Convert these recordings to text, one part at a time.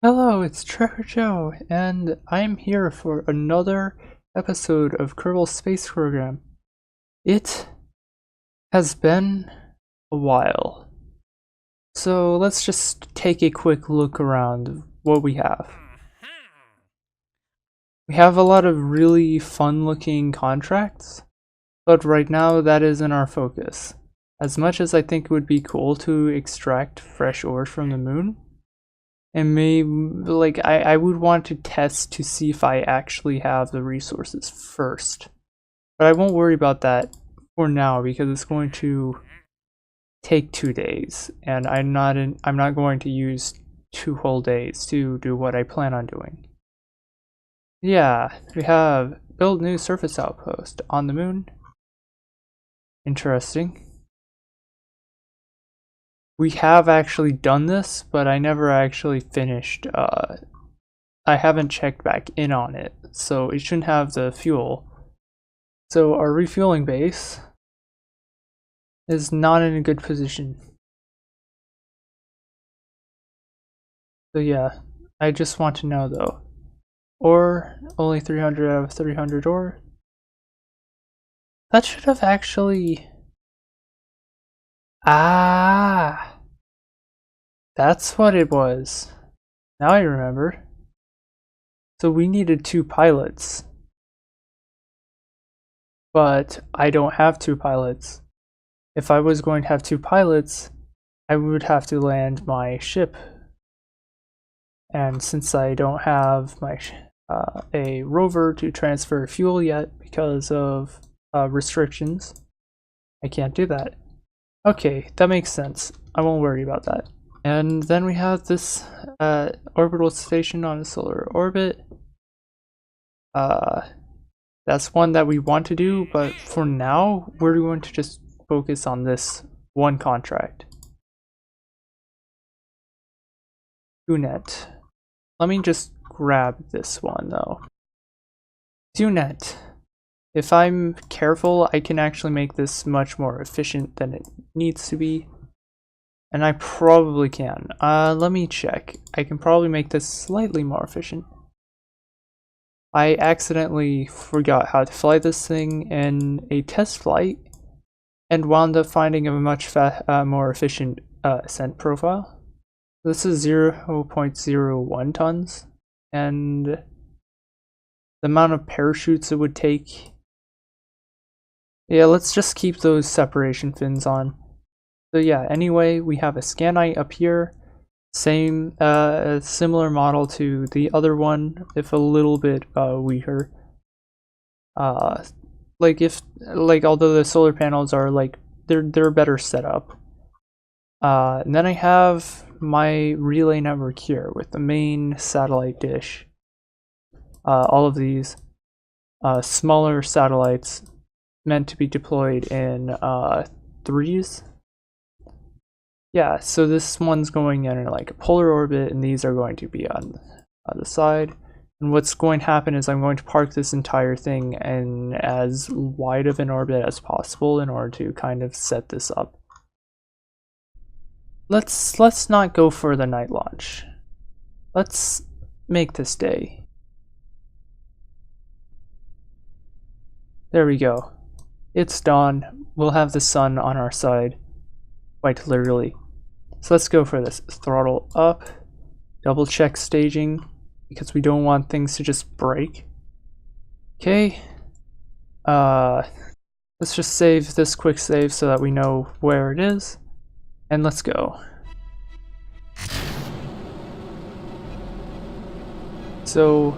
Hello, it's Trevor Joe, and I'm here for another episode of Kerbal Space Program. It has been a while, so let's just take a quick look around what we have. We have a lot of really fun-looking contracts, but right now that isn't our focus. As much as I think it would be cool to extract fresh ore from the moon, and maybe, like, I would want to test to see if I actually have the resources first. But I won't worry about that for now because it's going to take 2 days, and I'm not going to use 2 whole days to do what I plan on doing. Yeah, we have build new surface outpost on the moon. Interesting. We have actually done this, but I never actually finished. I haven't checked back in on it, so it shouldn't have the fuel. So our refueling base is not in a good position. So yeah, I just want to know though. Or only 300 out of 300 ore. That should have actually... Ah! That's what it was. Now I remember. So we needed 2 pilots. But I don't have 2 pilots. If I was going to have 2 pilots, I would have to land my ship. And since I don't have my a rover to transfer fuel yet because of restrictions, I can't do that. Okay, that makes sense. I won't worry about that. And then we have this orbital station on a solar orbit. That's one that we want to do, but for now, we're going to just focus on this one contract. Dunet. Let me just grab this one though. Dunet. If I'm careful, I can actually make this much more efficient than it needs to be. And I probably can. Let me check. I can probably make this slightly more efficient. I accidentally forgot how to fly this thing in a test flight and wound up finding a much more efficient ascent profile. This is 0.01 tons, and the amount of parachutes it would take. Yeah, let's just keep those separation fins on. So yeah, anyway, we have a scanite up here. Same, similar model to the other one, if a little bit weaker. Although the solar panels are they're better set up. And then I have my relay network here with the main satellite dish. All of these smaller satellites meant to be deployed in threes. Yeah, so this one's going in like a polar orbit, and these are going to be on the side. And what's going to happen is I'm going to park this entire thing in as wide of an orbit as possible in order to kind of set this up. Let's not go for the night launch. Let's make this day. There we go. It's dawn. We'll have the sun on our side, quite literally. So let's go for this. Throttle up, double check staging, because we don't want things to just break. Okay. Let's just save this quick save so that we know where it is. And let's go. So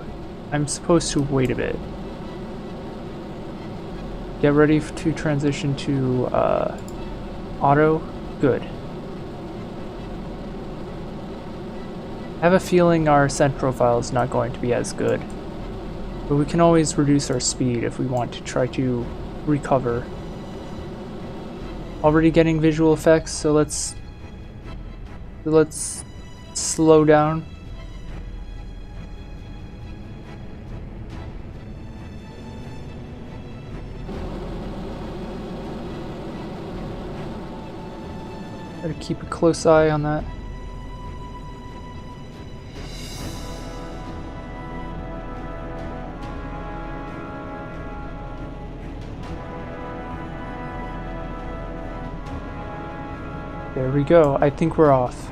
I'm supposed to wait a bit. Get ready to transition to auto. Good. I have a feeling our ascent profile is not going to be as good, but we can always reduce our speed if we want to try to recover. Already getting visual effects, so let's slow down. Gotta keep a close eye on that. There we go. I think we're off.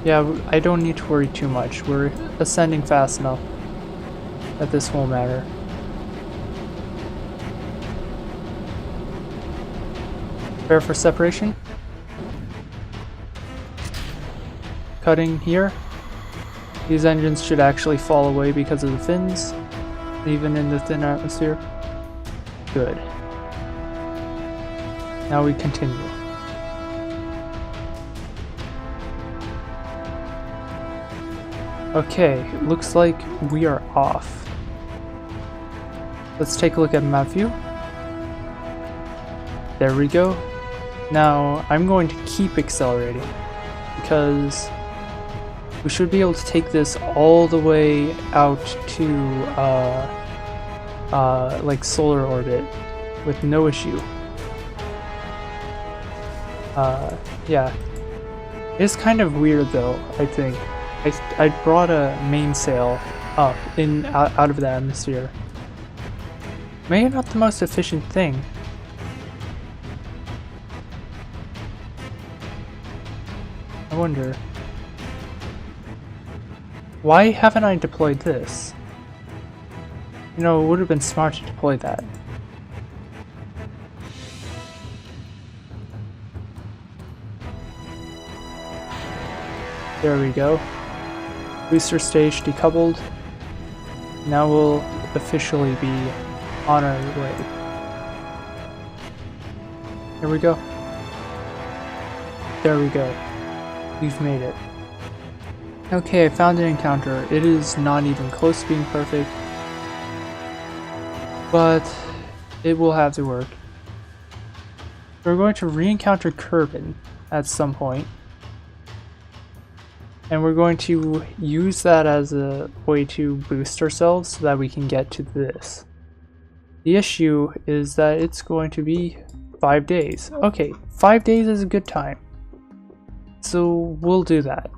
Yeah, I don't need to worry too much. We're ascending fast enough that this won't matter. Prepare for separation. Cutting here. These engines should actually fall away because of the fins, even in the thin atmosphere. Good. Now we continue. Okay, looks like we are off. Let's take a look at map view. There we go. Now I'm going to keep accelerating because we should be able to take this all the way out to like solar orbit with no issue. Yeah. It's kind of weird though, I think. I brought a mainsail up out of the atmosphere. Maybe not the most efficient thing. I wonder. Why haven't I deployed this? You know, it would have been smart to deploy that. There we go. Booster stage decoupled. Now we'll officially be on our way. Here we go. There we go. We've made it. Okay, I found an encounter. It is not even close to being perfect, but it will have to work. We're going to re-encounter Kerbin at some point. And we're going to use that as a way to boost ourselves so that we can get to this. The issue is that it's going to be 5 days. Okay, 5 days is a good time. So we'll do that.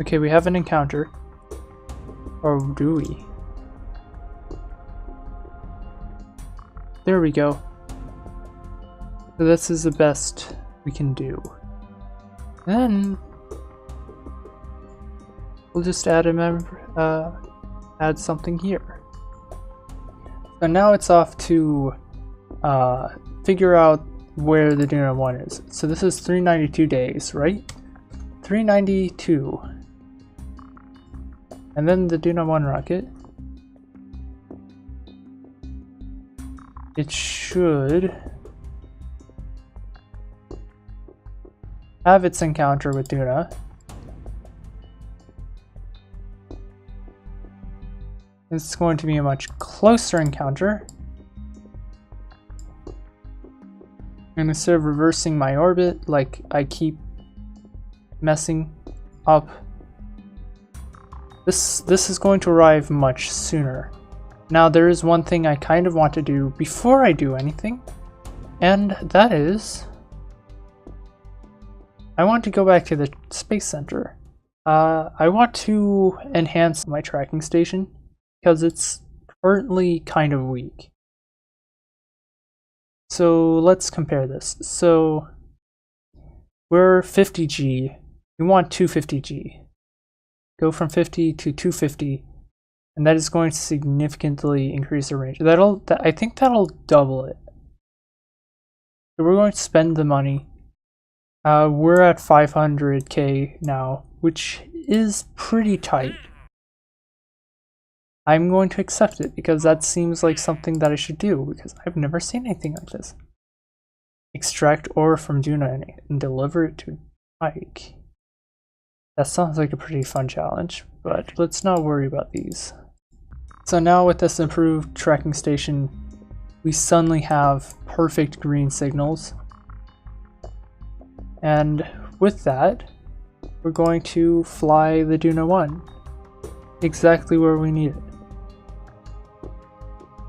Okay, we have an encounter. Or do we? There we go. So this is the best we can do. Then we'll just add add something here. So now it's off to figure out where the Duna 1 is. So this is 392 days, right? 392. And then the Duna 1 rocket. It should have its encounter with Duna. It's going to be a much closer encounter. And instead of reversing my orbit, like I keep messing up, this is going to arrive much sooner. Now there is one thing I kind of want to do before I do anything, and that is I want to go back to the Space Center. I want to enhance my tracking station because it's currently kind of weak. So let's compare this. So we're 50G. We want 250G. Go from 50 to 250, and that is going to significantly increase the range. I think that'll double it. So we're going to spend the money. We're at 500K now, which is pretty tight. I'm going to accept it because that seems like something that I should do because I've never seen anything like this. extract ore from Duna and deliver it to Ike. That sounds like a pretty fun challenge, but let's not worry about these. So now with this improved tracking station, we suddenly have perfect green signals. And with that, we're going to fly the Duna 1 exactly where we need it.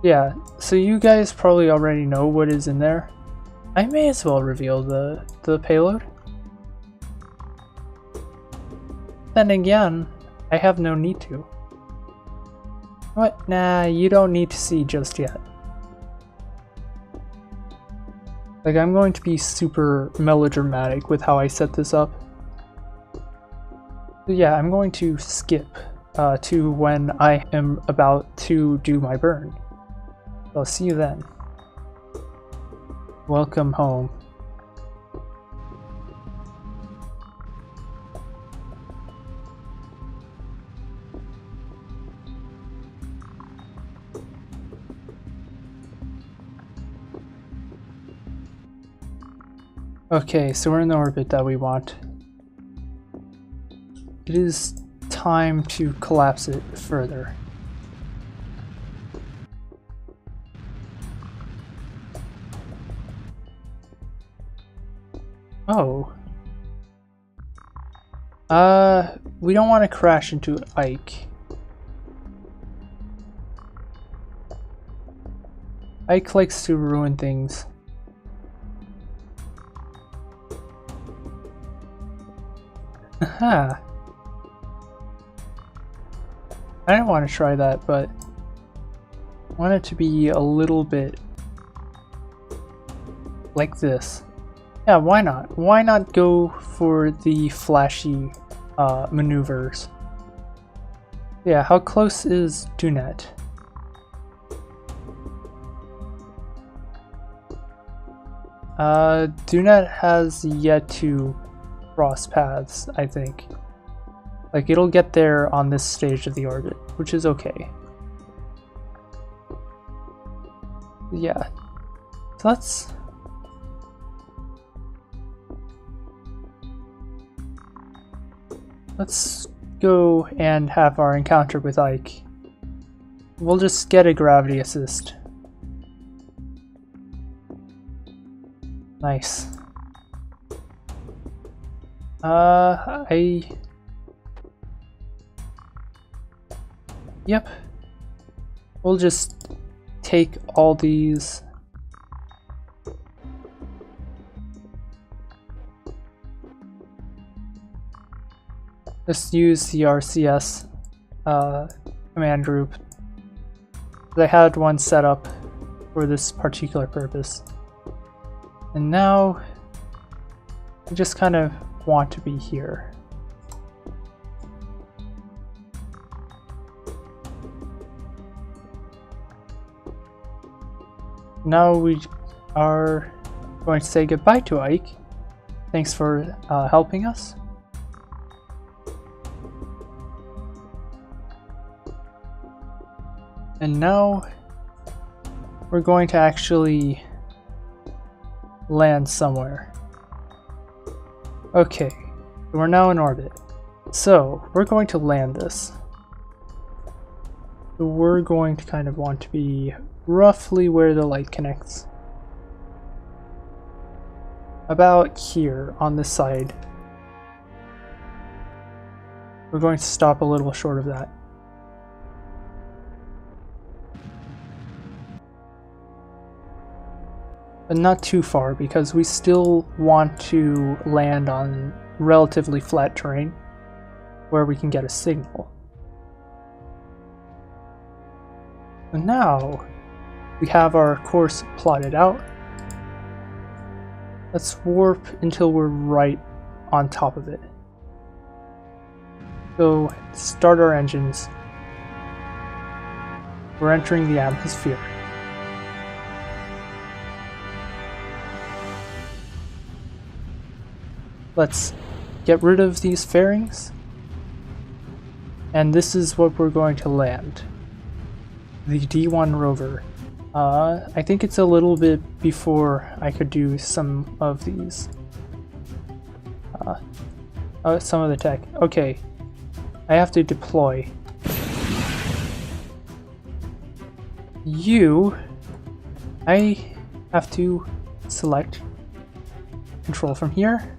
Yeah, so you guys probably already know what is in there. I may as well reveal the payload. Then again, I have no need to. What? Nah, you don't need to see just yet. Like, I'm going to be super melodramatic with how I set this up. But yeah, I'm going to skip to when I am about to do my burn. I'll see you then. Welcome home. Okay, so we're in the orbit that we want. It is time to collapse it further. Oh. We don't want to crash into Ike. Ike likes to ruin things. Aha. I didn't want to try that, but I want it to be a little bit like this. Yeah, why not? Why not go for the flashy maneuvers? Yeah, how close is Duna? Duna has yet to cross paths, I think. Like, it'll get there on this stage of the orbit, which is okay. Yeah. So let's go and have our encounter with Ike. We'll just get a gravity assist. Nice. Yep. We'll just take all these. Just use the RCS command group. I had one set up for this particular purpose. And now I just kind of want to be here. Now we are going to say goodbye to Ike. Thanks for helping us. And now we're going to actually land somewhere. Okay, we're now in orbit. So we're going to land this. So we're going to kind of want to be roughly where the light connects. About here on this side. We're going to stop a little short of that. But not too far, because we still want to land on relatively flat terrain where we can get a signal. And now we have our course plotted out. Let's warp until we're right on top of it. So start our engines. We're entering the atmosphere. Let's get rid of these fairings. And this is what we're going to land. The D1 rover I think it's a little bit before I could do some of these. Some of the tech. Okay. I have to deploy. I have to select control from here.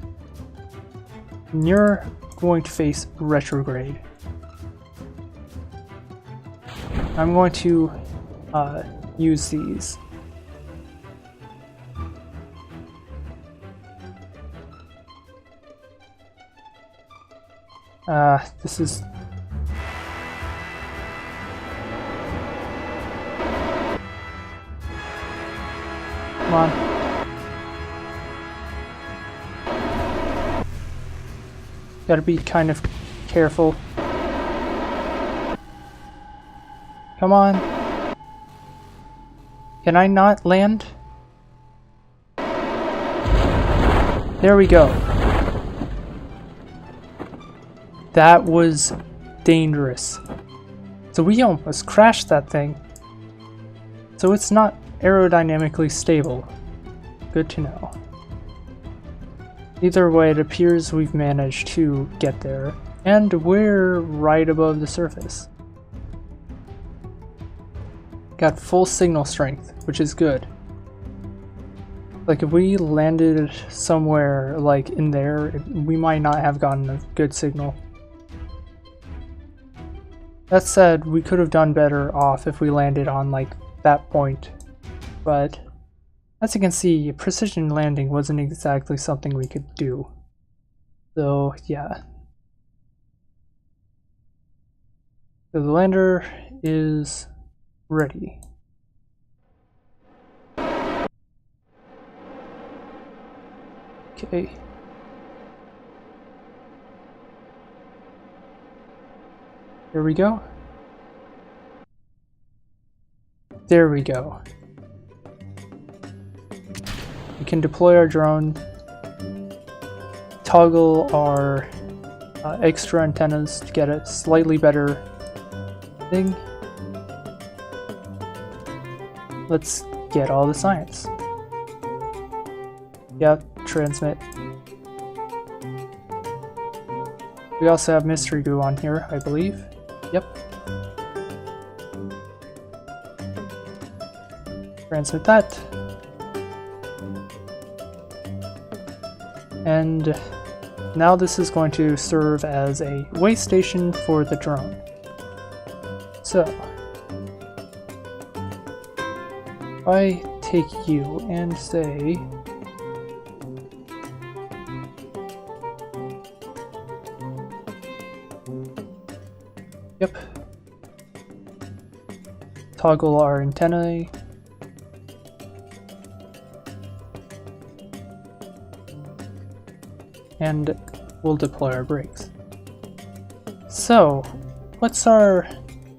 And you're going to face retrograde. I'm going to use these. This is... Come on. Gotta be kind of careful. Come on. Can I not land? There we go. That was dangerous. So we almost crashed that thing. So it's not aerodynamically stable. Good to know. Either way, it appears we've managed to get there, and we're right above the surface. Got full signal strength, which is good. Like if we landed somewhere like in there, we might not have gotten a good signal. That said, we could have done better off if we landed on like that point, but as you can see, precision landing wasn't exactly something we could do. So yeah. So the lander is ready. Okay. Here we go. There we go. We can deploy our drone, toggle our extra antennas to get a slightly better thing. Let's get all the science. Yep, transmit. We also have mystery goo on here, I believe. Yep. Transmit that. And now this is going to serve as a way station for the drone. So, if I take you and say, yep, toggle our antennae, and we'll deploy our brakes. So, what's our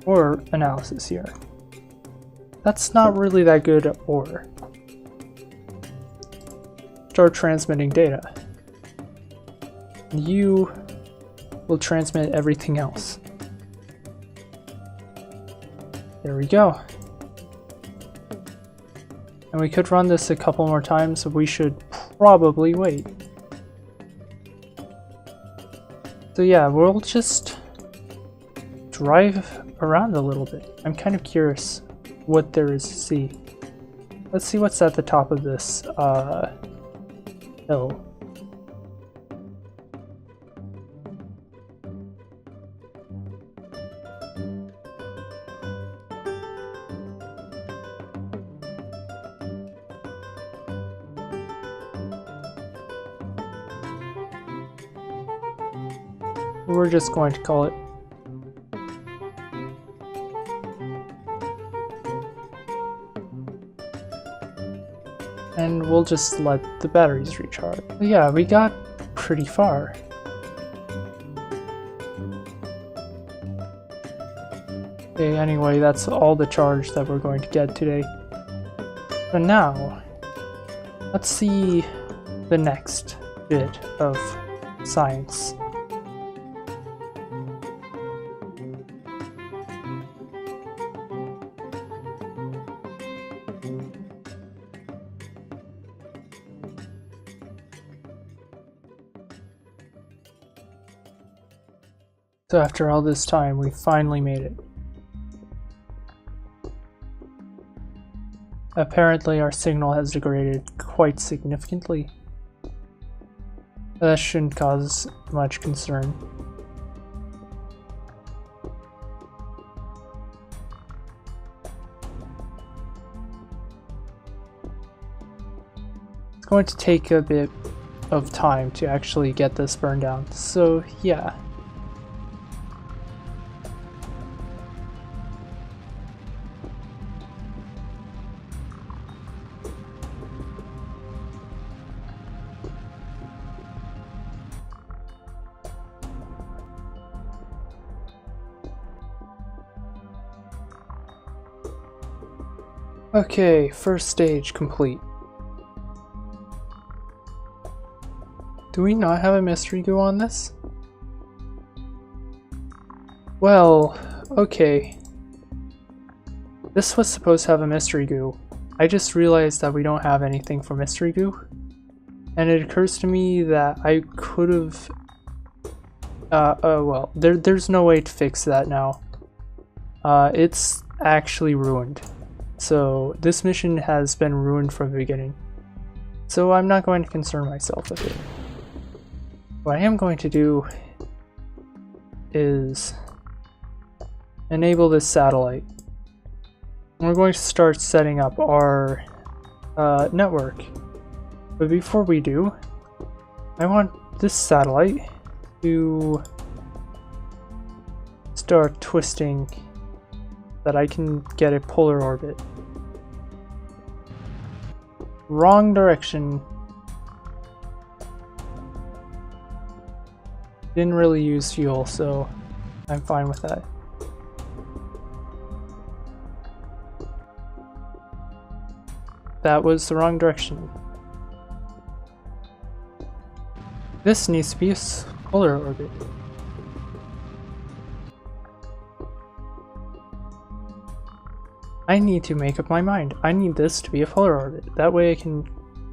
OR analysis here? That's not really that good OR. Start transmitting data. And you will transmit everything else. There we go. And we could run this a couple more times, so we should probably wait. So yeah, we'll just drive around a little bit. I'm kind of curious what there is to see. Let's see what's at the top of this hill. We're just going to call it and we'll just let the batteries recharge. But yeah, we got pretty far. Okay, anyway, that's all the charge that we're going to get today. But now, let's see the next bit of science. So after all this time, we finally made it. Apparently our signal has degraded quite significantly. That shouldn't cause much concern. It's going to take a bit of time to actually get this burned down, so yeah. Okay, first stage complete. Do we not have a mystery goo on this? Well, okay. This was supposed to have a mystery goo. I just realized that we don't have anything for mystery goo. And it occurs to me that I could have... well, there's no way to fix that now. It's actually ruined. So this mission has been ruined from the beginning. So I'm not going to concern myself with it. What I am going to do is enable this satellite. We're going to start setting up our network. But before we do, I want this satellite to start twisting that I can get a polar orbit. Wrong direction. Didn't really use fuel, so I'm fine with that. That was the wrong direction. This needs to be a polar orbit. I need to make up my mind. I need this to be a polar orbit. That way I can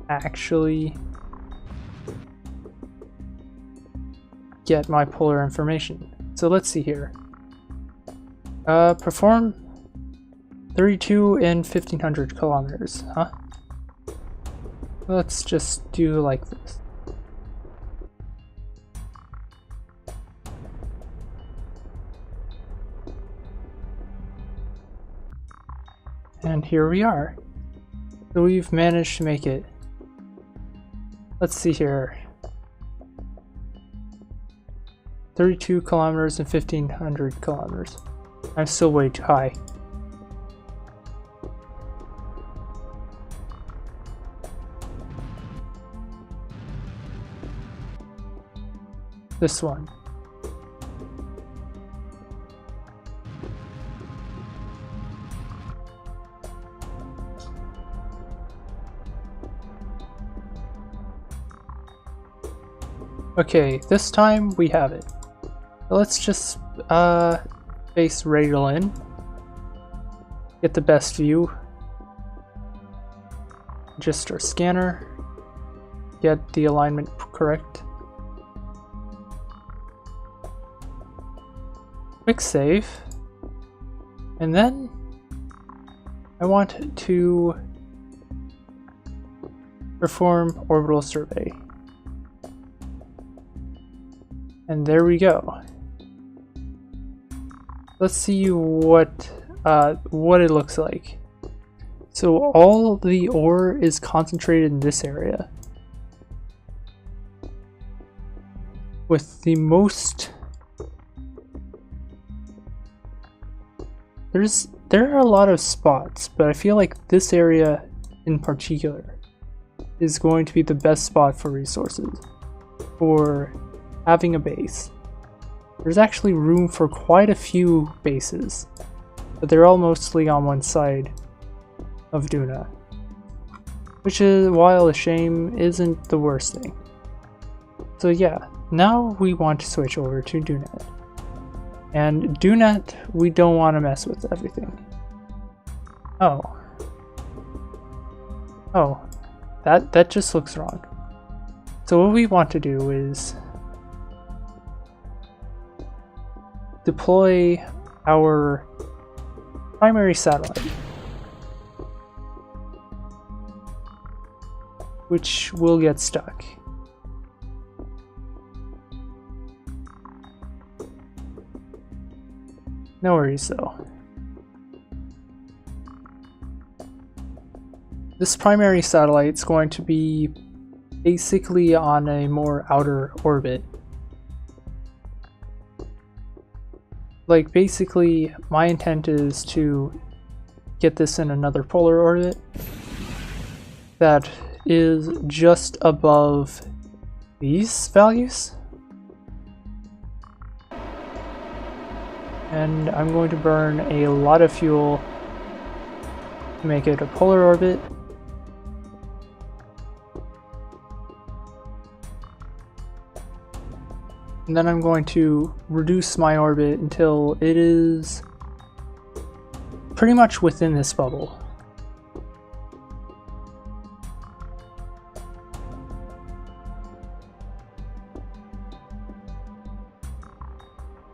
actually get my polar information. So let's see here. Perform 32 in 1500 kilometers, huh? Let's just do like this. And here we are. So we've managed to make it. Let's see here. 32 kilometers and 1500 kilometers. I'm still way too high. This one. Okay, this time we have it. So let's just face radial in. Get the best view. Adjust our scanner. Get the alignment correct. Quick save. And then I want to perform orbital survey. And there we go. Let's see what it looks like. So all the ore is concentrated in this area, with the most. There are a lot of spots, but I feel like this area in particular is going to be the best spot for resources, for having a base. There's actually room for quite a few bases, but they're all mostly on one side of Duna, which is, while a shame, isn't the worst thing. So yeah, now we want to switch over to Duna. And Duna, we don't want to mess with everything. Oh, that just looks wrong. So what we want to do is deploy our primary satellite, which will get stuck. No worries though. This primary satellite is going to be basically on a more outer orbit. Like basically my intent is to get this in another polar orbit that is just above these values. And I'm going to burn a lot of fuel to make it a polar orbit. And then I'm going to reduce my orbit until it is pretty much within this bubble.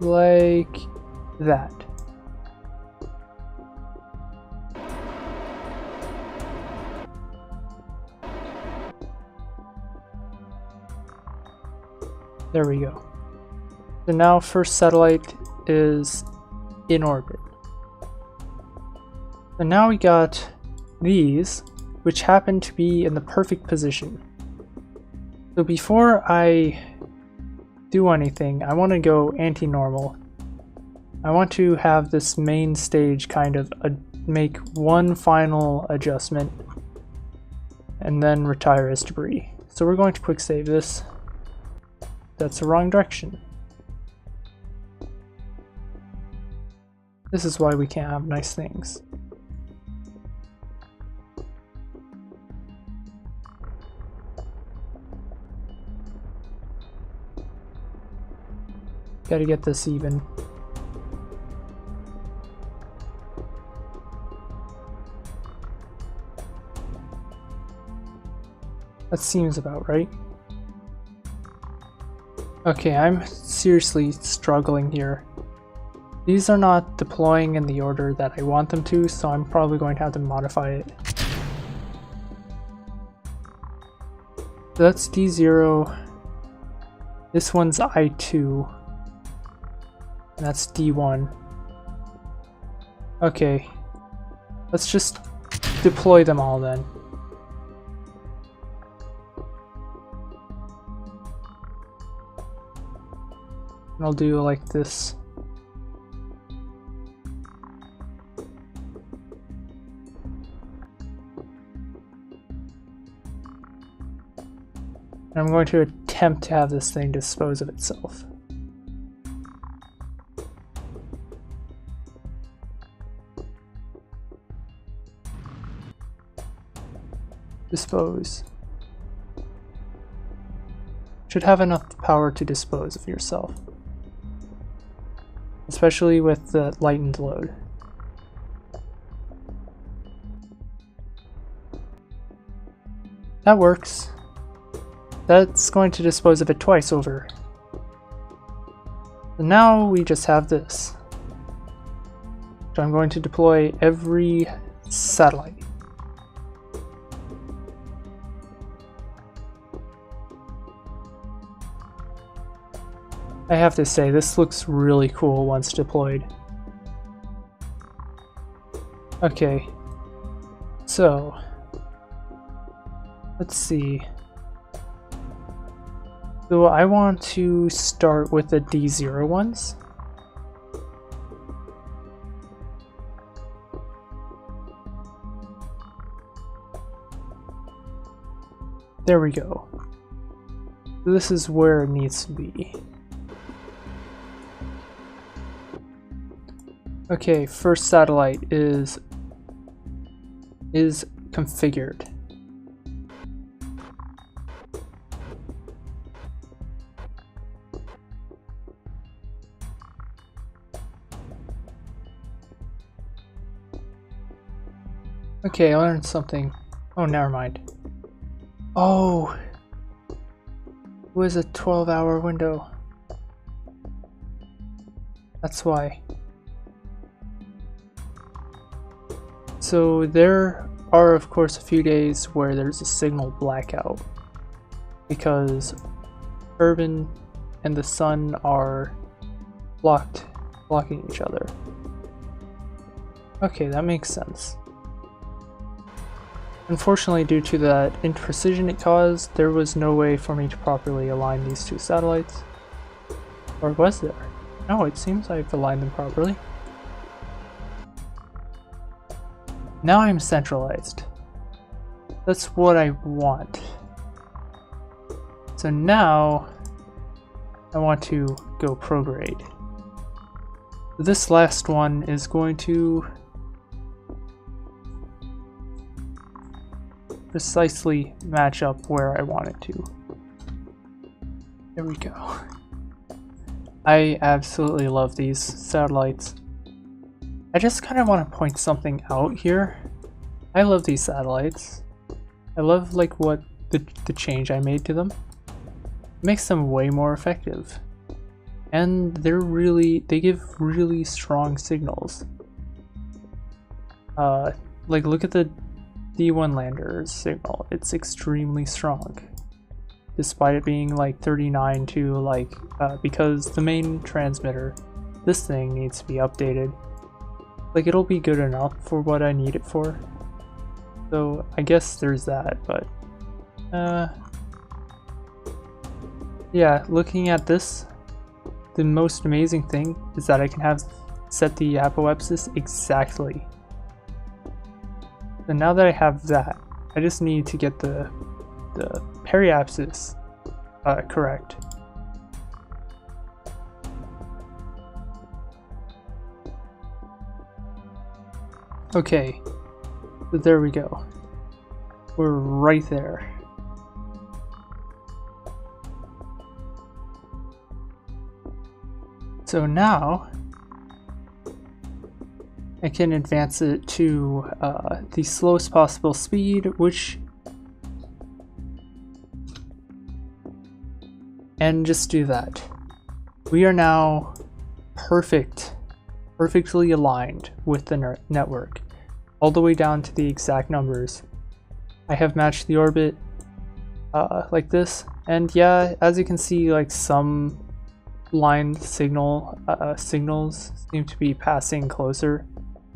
Like that. There we go. So now first satellite is in orbit. And now we got these, which happen to be in the perfect position. So before I do anything, I want to go anti-normal. I want to have this main stage kind of make one final adjustment and then retire as debris. So we're going to quick save this. That's the wrong direction. This is why we can't have nice things. Gotta get this even. That seems about right. Okay, I'm seriously struggling here. These are not deploying in the order that I want them to, so I'm probably going to have to modify it. So that's D0. This one's I2. And that's D1. Okay. Let's just deploy them all then. And I'll do like this. I'm going to attempt to have this thing dispose of itself. Dispose. Should have enough power to dispose of yourself. Especially with the lightened load. That works. That's going to dispose of it twice over. And now we just have this. So I'm going to deploy every satellite. I have to say, this looks really cool once deployed. Okay, so let's see. So I want to start with the D0 ones. There we go. This is where it needs to be. Okay, first satellite is configured. Okay, I learned something. Oh, never mind. Oh, it was a 12-hour window. That's why. So there are of course a few days where there's a signal blackout because urban and the sun are blocking each other. Okay, that makes sense. Unfortunately, due to that imprecision it caused, there was no way for me to properly align these two satellites. Or was there? No, it seems I've aligned them properly. Now I'm centralized. That's what I want. So now I want to go prograde. This last one is going to precisely match up where I want it to. There we go. I absolutely love these satellites. I just kind of want to point something out here. I love these satellites. I love like what the change I made to them. It makes them way more effective. And they give really strong signals. Like look at the D1 lander's signal. It's extremely strong. Despite it being like 39 to like, because the main transmitter, this thing needs to be updated. Like it'll be good enough for what I need it for. So I guess there's that, but yeah, looking at this, the most amazing thing is that I can have set the apoapsis exactly. So now that I have that, I just need to get the periapsis correct. Okay, so there we go. We're right there. So now I can advance it to the slowest possible speed, and just do that. We are now perfectly aligned with the network, all the way down to the exact numbers. I have matched the orbit like this, and yeah, as you can see, like some line signals seem to be passing closer,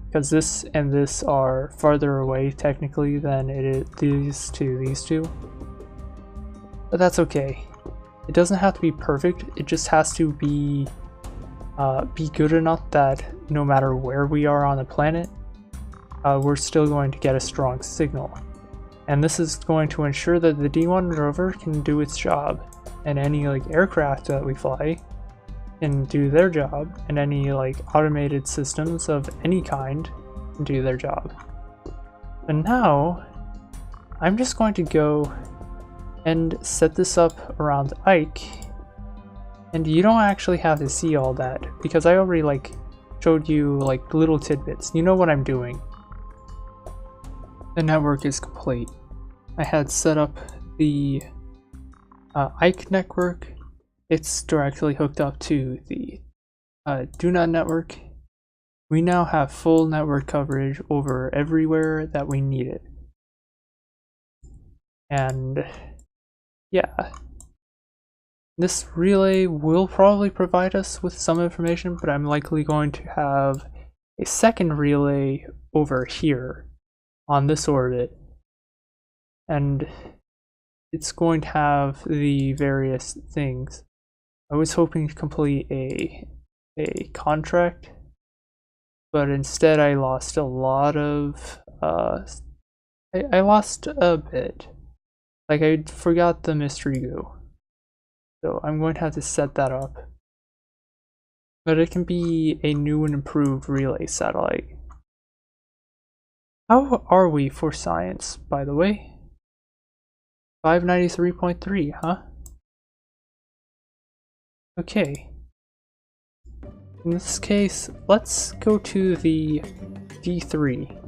because this and this are farther away technically than it is these two. But that's okay. It doesn't have to be perfect, it just has to be good enough that no matter where we are on the planet, we're still going to get a strong signal. And this is going to ensure that the D1 rover can do its job, and any like aircraft that we fly can do their job, and any like automated systems of any kind can do their job. And now I'm just going to go and set this up around Ike, and you don't actually have to see all that because I already like showed you like little tidbits. You know what I'm doing. The network is complete. I had set up the Ike network. It's directly hooked up to the Duna network. We now have full network coverage over everywhere that we need it. And yeah, this relay will probably provide us with some information, but I'm likely going to have a second relay over here on this orbit, and it's going to have the various things. I was hoping to complete a contract, but instead I lost a lot of I lost a bit. Like I forgot the mystery goo. So I'm going to have to set that up. But it can be a new and improved relay satellite. How are we for science, by the way? 593.3, huh? Okay. In this case, let's go to the D3.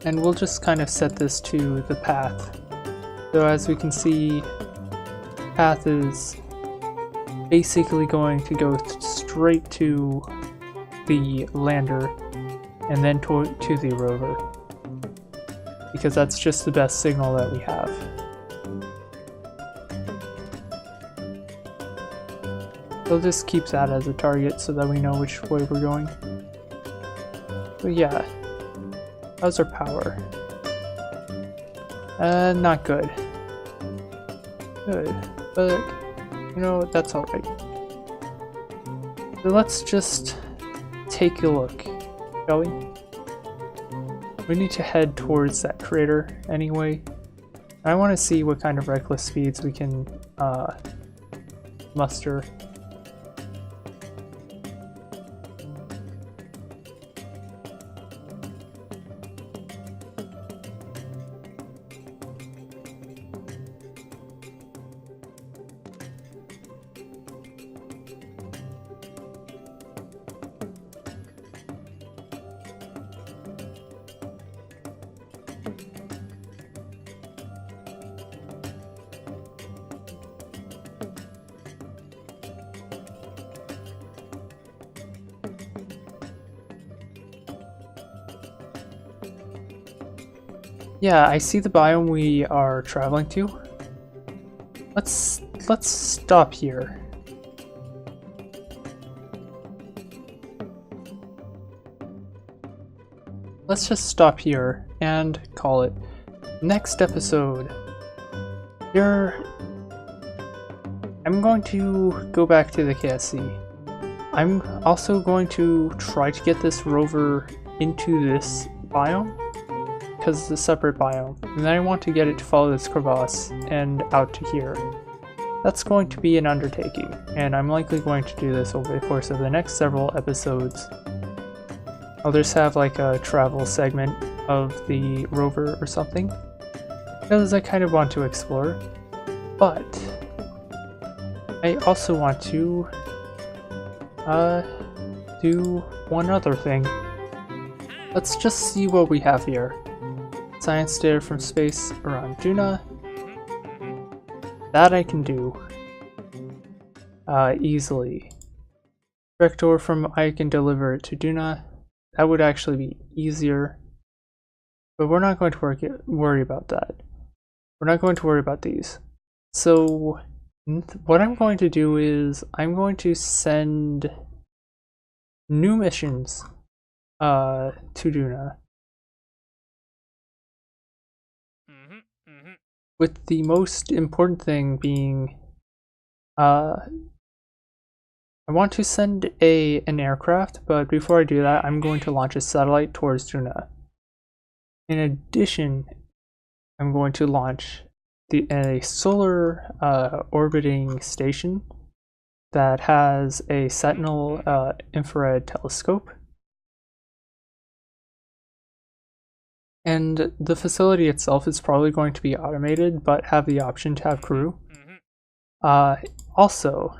And we'll just kind of set this to the path. So as we can see, path is basically going to go straight to the lander and then to the rover, because that's just the best signal that we have. So just keep that as a target so that we know which way we're going. But yeah, how's our power? Not good. Good, but you know, that's alright. So let's just take a look, shall we? We need to head towards that crater anyway. I want to see what kind of reckless speeds we can muster. Yeah, I see the biome we are traveling to. Let's stop here. Let's just stop here and call it. Next episode. I'm going to go back to the KSC. I'm also going to try to get this rover into this biome, because it's a separate biome, and then I want to get it to follow this crevasse and out to here. That's going to be an undertaking, and I'm likely going to do this over the course of the next several episodes. I'll just have like a travel segment of the rover or something, because I kind of want to explore, but I also want to do one other thing. Let's just see what we have here. Science data from space around Duna. That I can do easily. Vector from I can deliver it to Duna. That would actually be easier, but we're not going to worry about that. We're not going to worry about these. So what I'm going to do is I'm going to send new missions to Duna. With the most important thing being, I want to send an aircraft, but before I do that, I'm going to launch a satellite towards Duna. In addition, I'm going to launch a solar orbiting station that has a Sentinel infrared telescope. And the facility itself is probably going to be automated, but have the option to have crew. Also,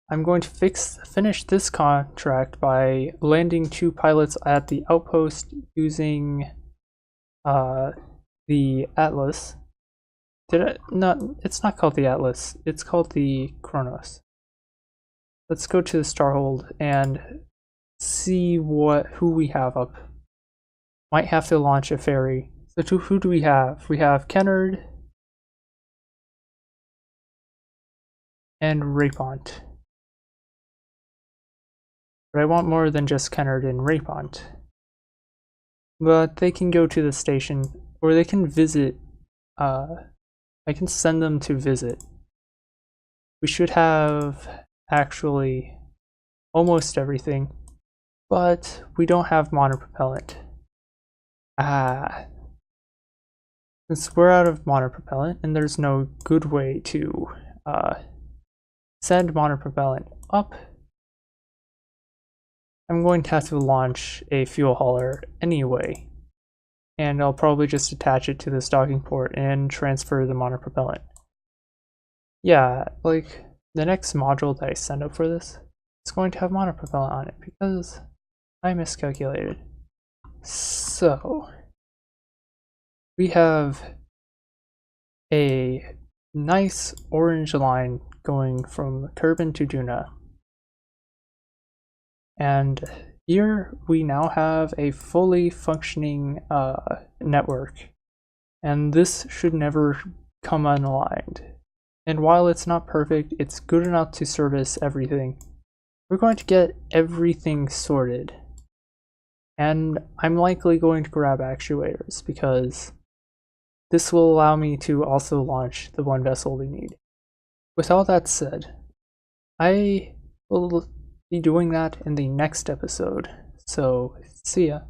I'm going to finish this contract by landing 2 pilots at the outpost using the Atlas. It's not called the Atlas, it's called the Kronos. Let's go to the Starhold and see who we have up. Might have to launch a ferry. So who do we have? We have Kennard and Rapont. But I want more than just Kennard and Rapont. But they can go to the station, or they can visit. I can send them to visit. We should have actually almost everything, but we don't have monopropellant. Since we're out of monopropellant and there's no good way to send monopropellant up, I'm going to have to launch a fuel hauler anyway, and I'll probably just attach it to this docking port and transfer the monopropellant. Yeah, like the next module that I send up for this is going to have monopropellant on it because I miscalculated. So we have a nice orange line going from Kerbin to Duna. And here we now have a fully functioning network, and this should never come unaligned. And while it's not perfect, it's good enough to service everything. We're going to get everything sorted, and I'm likely going to grab actuators because this will allow me to also launch the one vessel we need. With all that said, I will be doing that in the next episode, so see ya.